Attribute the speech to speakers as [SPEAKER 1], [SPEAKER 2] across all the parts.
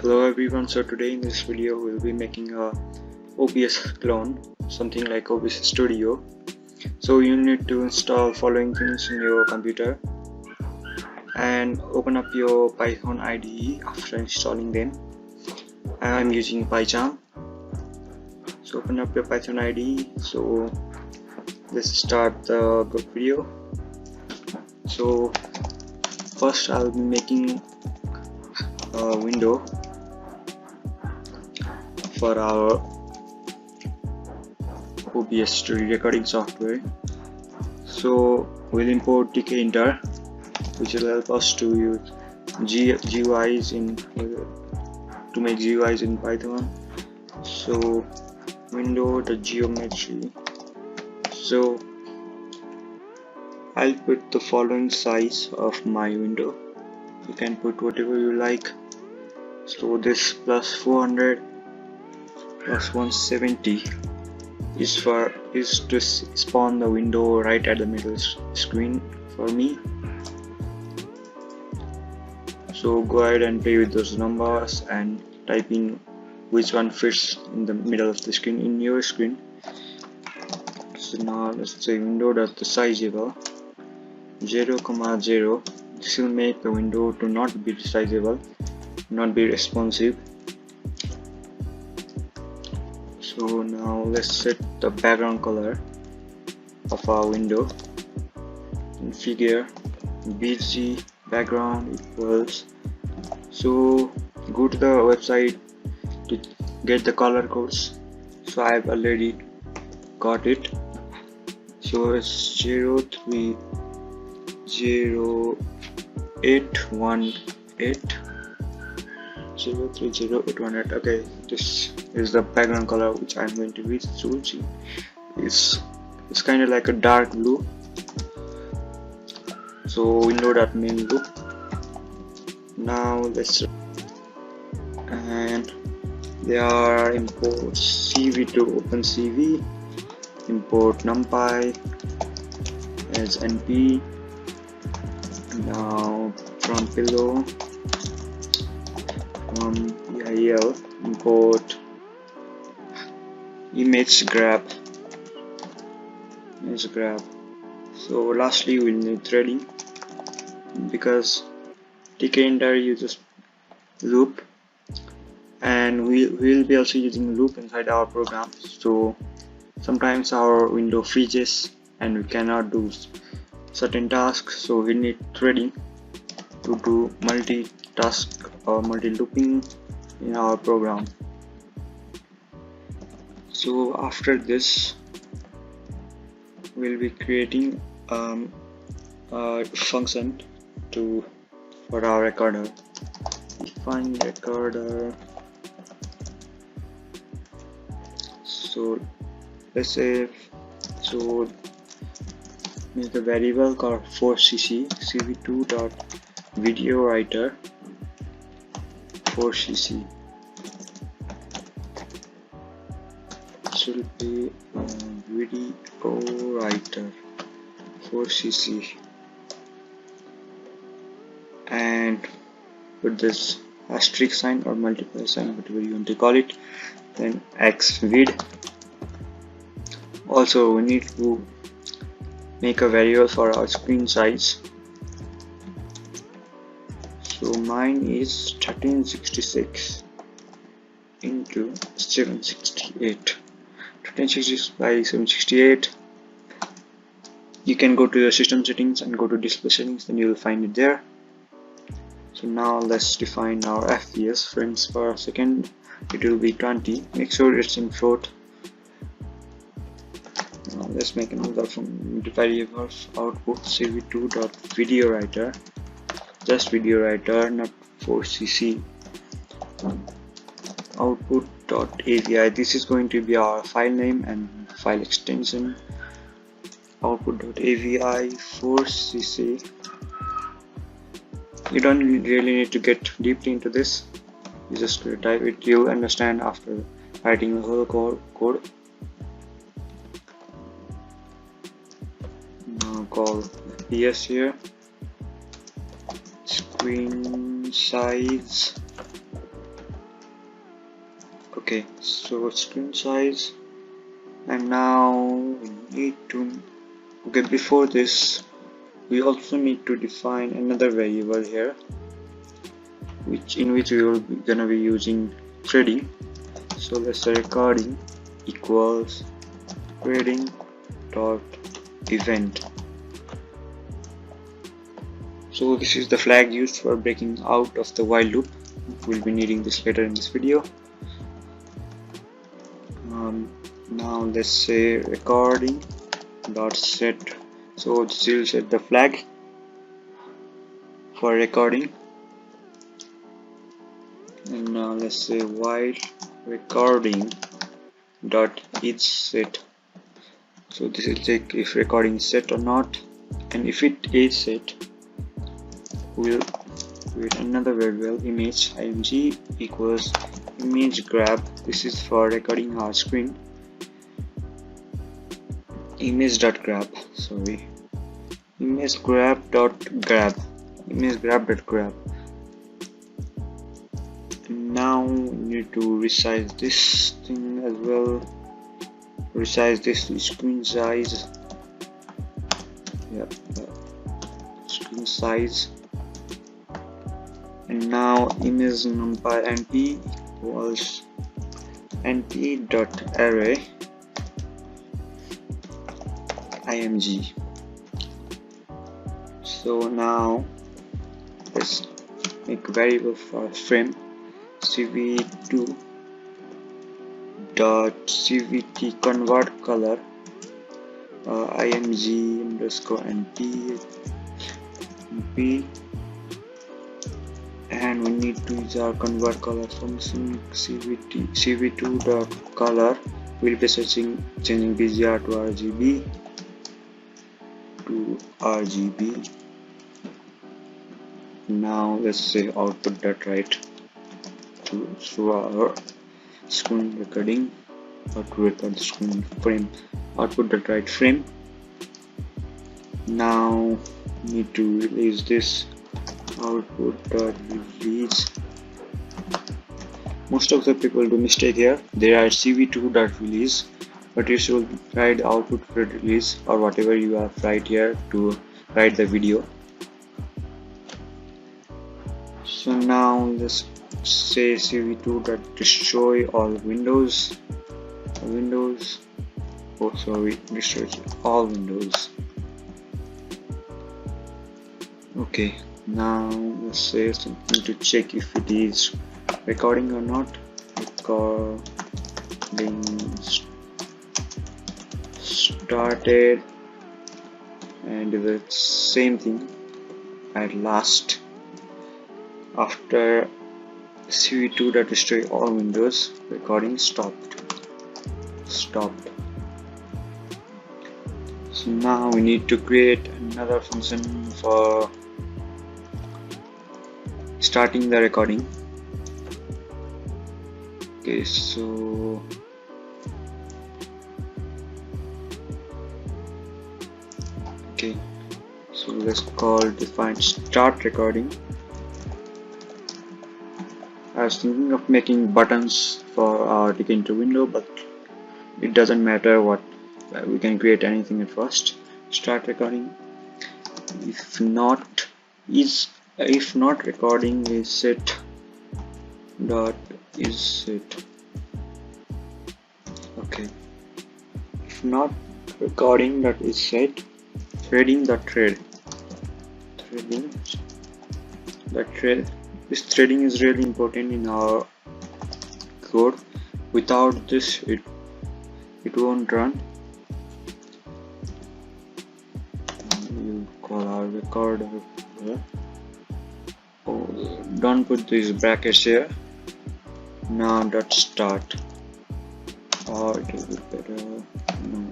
[SPEAKER 1] Hello everyone, so today in this video we'll be making a OBS clone, something like OBS Studio. So you need to install following things in your computer and open up your Python IDE after installing them. I'm using PyCharm. So open up your Python IDE. So let's start the video. So first I'll be making a window for our OBS Studio recording software. So we'll import Tkinter, which will help us to use GUIs to make GUIs in Python. So window.geometry. So I'll put the following size of my window. You can put whatever you like. So this plus 400 plus 170 is to spawn the window right at the middle screen for me. So go ahead and play with those numbers and type in which one fits in the middle of the screen in your screen. So now let's say window.sizeable 0,0. This will make the window to not be resizable, not be responsive. So now let's set the background color of our window. Configure bg background equals. So go to the website to get the color codes. So I've already got it. So it's 0300818. Okay, this is the background color which I'm going to be choosing. It's kind of like a dark blue. So window.main blue. Now let's, and there are imports cv to OpenCV, import numpy as np. Now from below, from EIL, import image grab. So lastly we'll need threading, because Tkinter uses loop, and we'll be also using loop inside our program. So sometimes our window freezes and we cannot do certain tasks, so we need threading to do multitask or multi-looping in our program. So after this we'll be creating a function for our recorder. Define recorder. So let's say, so make a variable called 4cc cv2.videowriter 4cc. This will be video writer 4cc, and put this asterisk sign or multiplier sign, whatever you want to call it, then xvid. Also we need to make a variable for our screen size. So mine is 1366 into 768, 1366 by 768. You can go to your system settings and go to display settings, then you will find it there. So now let's define our FPS, frames per second. It will be 20. Make sure it's in float. Now let's make another variable output cv2.videowriter, just video writer, not 4cc. Output.avi. This is going to be our file name and file extension. Output.avi 4cc. You don't really need to get deeply into this. You just type it. You'll understand after writing the whole code. Now call FPS here. Screen size Okay, so screen size, and now we need to, okay, before this we also need to define another variable here, in which we will be gonna be using threading. So let's say recording equals threading dot event. So this is the flag used for breaking out of the while loop. We'll be needing this later in this video. Now let's say recording dot set. So this will set the flag for recording. And now let's say while recording dot is set. So this will check if recording is set or not, and if it is set, we'll create another variable image img equals image grab. This is for recording our screen. Image dot grab, sorry, image grab dot grab, image grab dot grab. Now we need to resize this thing as well. Resize this to screen size. Yep, screen size. And now image numpy np equals np dot array img. So now let's make a variable for frame cv2 dot cvt convert color img underscore np, and we need to use our convert color function cv2 dot color. We'll be changing bgr to RGB. Now let's say output dot write to show our screen recording, or to record the screen frame. Output dot write frame. Now need to release this. Output dot release. Most of the people do mistake here. They write cv2 dot release, but you should write output dot release, or whatever you have right here to write the video. So now let's say cv2 dot destroy all windows. Oh sorry, destroy all windows. Okay, now let's say something to check if it is recording or not. Recording started, and the same thing at last. After cv2 dot destroy all windows, recording stopped. So now we need to create another function for starting the recording. Okay, so let's call define start recording. I was thinking of making buttons for our Tkinter window, but it doesn't matter what, we can create anything at first. Start recording. If not recording is set dot is set. Okay, if not recording dot is set, threading dot thread. This threading is really important in our code. Without this, it won't run. You call our recorder here. Oh, don't put these brackets here. Now dot start, or it will be better. No,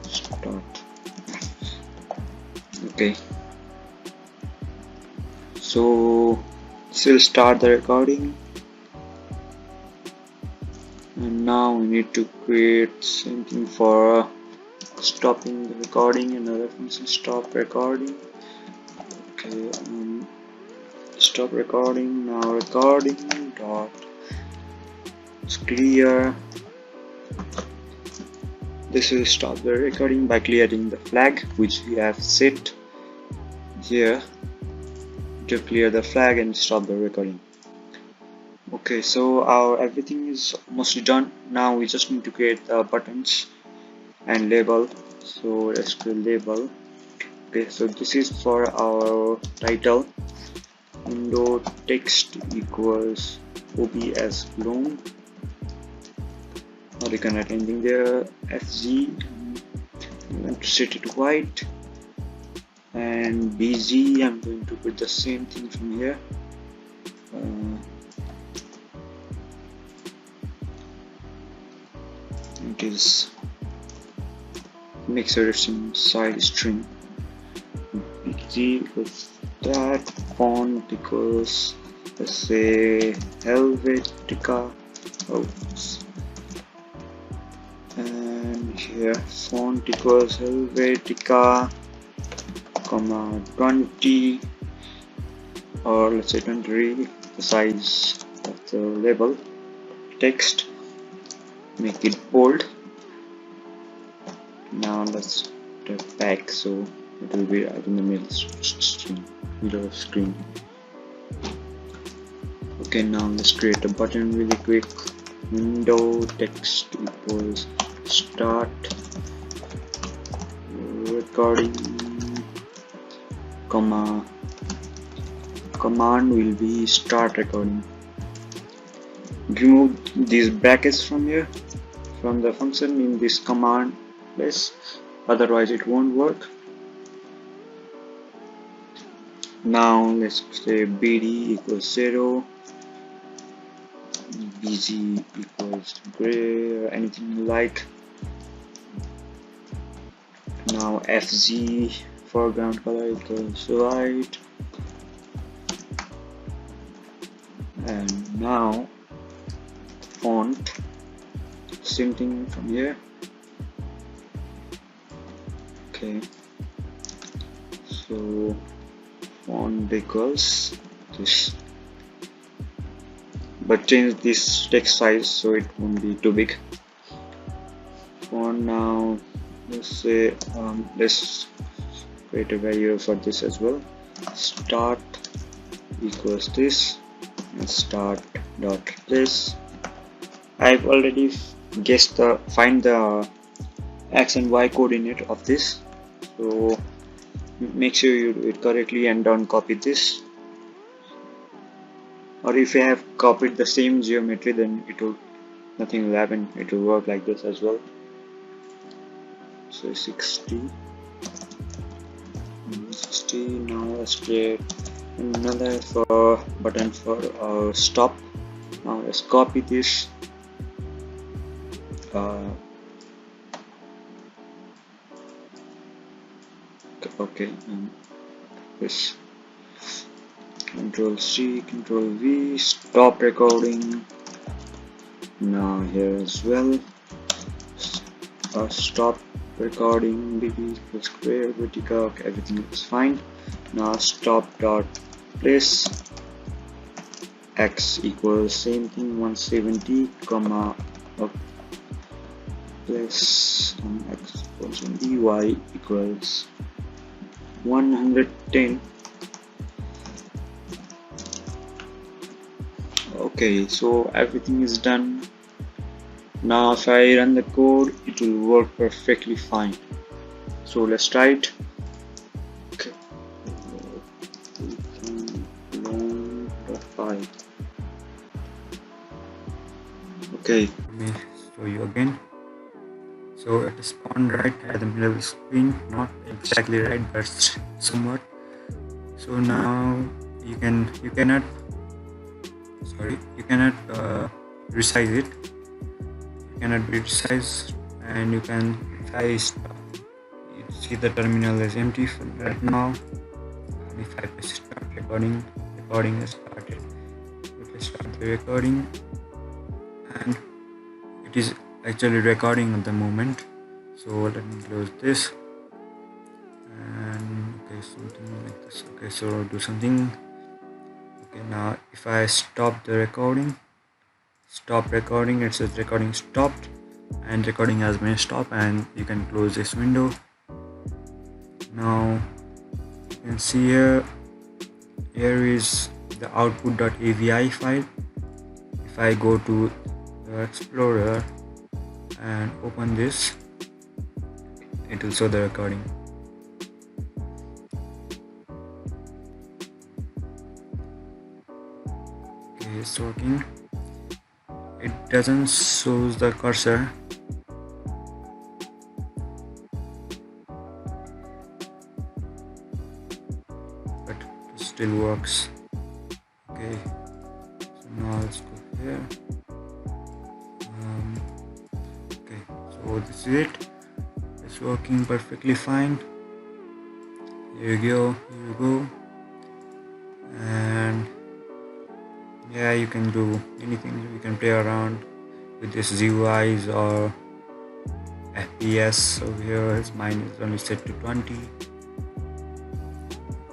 [SPEAKER 1] start. Okay. So this will start the recording, and now we need to create something for stopping the recording. Another function, stop recording. Okay, stop recording. Now recording dot It's clear. This will stop the recording by clearing the flag which we have set here to clear the flag and stop the recording. Okay, so our everything is mostly done. Now we just need to create the buttons and label. So let's create label. Okay, so this is for our title. Window text equals obs clone, or you can write anything there. fg, I'm going to set it white, and bg, I'm going to put the same thing from here. It is make sure it's inside string. bg equals that, font equals, let's say, Helvetica. Oops. And here font equals Helvetica, comma 20, or let's say 23, the size of the label. Text, make it bold. Now let's type back so it will be right in the middle screen. Okay, now let's create a button really quick. Window text equals start recording, comma command will be start recording. Remove these brackets from here, from the function in this command place, otherwise it won't work. Now let's say bd equals 0, bg equals gray, or anything you like. Now fg, foreground color, equals white. And now font, same thing from here. Okay, so font equals this, but change this text size so it won't be too big. Font, now let's say let's create a variable for this as well. Start equals this, and start dot this. I've already guessed find the x and y coordinate of this, so make sure you do it correctly and don't copy this, or if you have copied the same geometry, then nothing will happen. It will work like this as well. So 60. Now let's create another button for stop. Now let's copy this. Okay, this Control C, Control V, stop recording. Now here as well, stop recording, bb equals square, vertica, okay, everything is fine. Now stop dot place, x equals same thing, 170, comma place x equals 20, y equals 110. Okay, so everything is done. Now if I run the code, it will work perfectly fine. So let's try it. Okay, 5. Okay, let me show you again. So it is spawned right at the middle of the screen, not exactly right, but somewhat. So now you cannot resize it. You cannot be resized, and you can, if I stop, you see the terminal is empty right now. And if I press start recording has started. If I start the recording, and it is actually recording at the moment. So let me close this, and okay, something like this. Okay, so do something. Okay, now if I stop the recording, stop recording. It says recording stopped and recording has been stopped, and you can close this window. Now you can see here is the output.avi file. If I go to the Explorer and open this, it will show the recording. Okay, it's working. It doesn't show the cursor, but it still works. Okay, so now let's go here. Okay, so this is it. It's working perfectly fine. Here you go, and yeah, you can do anything. You can play around with this GUIs or FPS. Over here, mine is only set to 20. You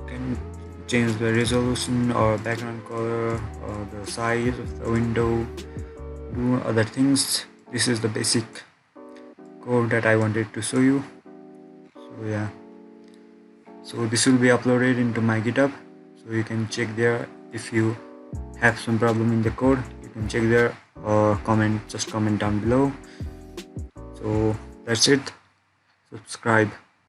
[SPEAKER 1] can change the resolution or background color or the size of the window, do other things. This is the basic code that I wanted to show you. So yeah, so this will be uploaded into my GitHub, so you can check there. If you have some problem in the code, you can check there or comment down below. So that's it. Subscribe.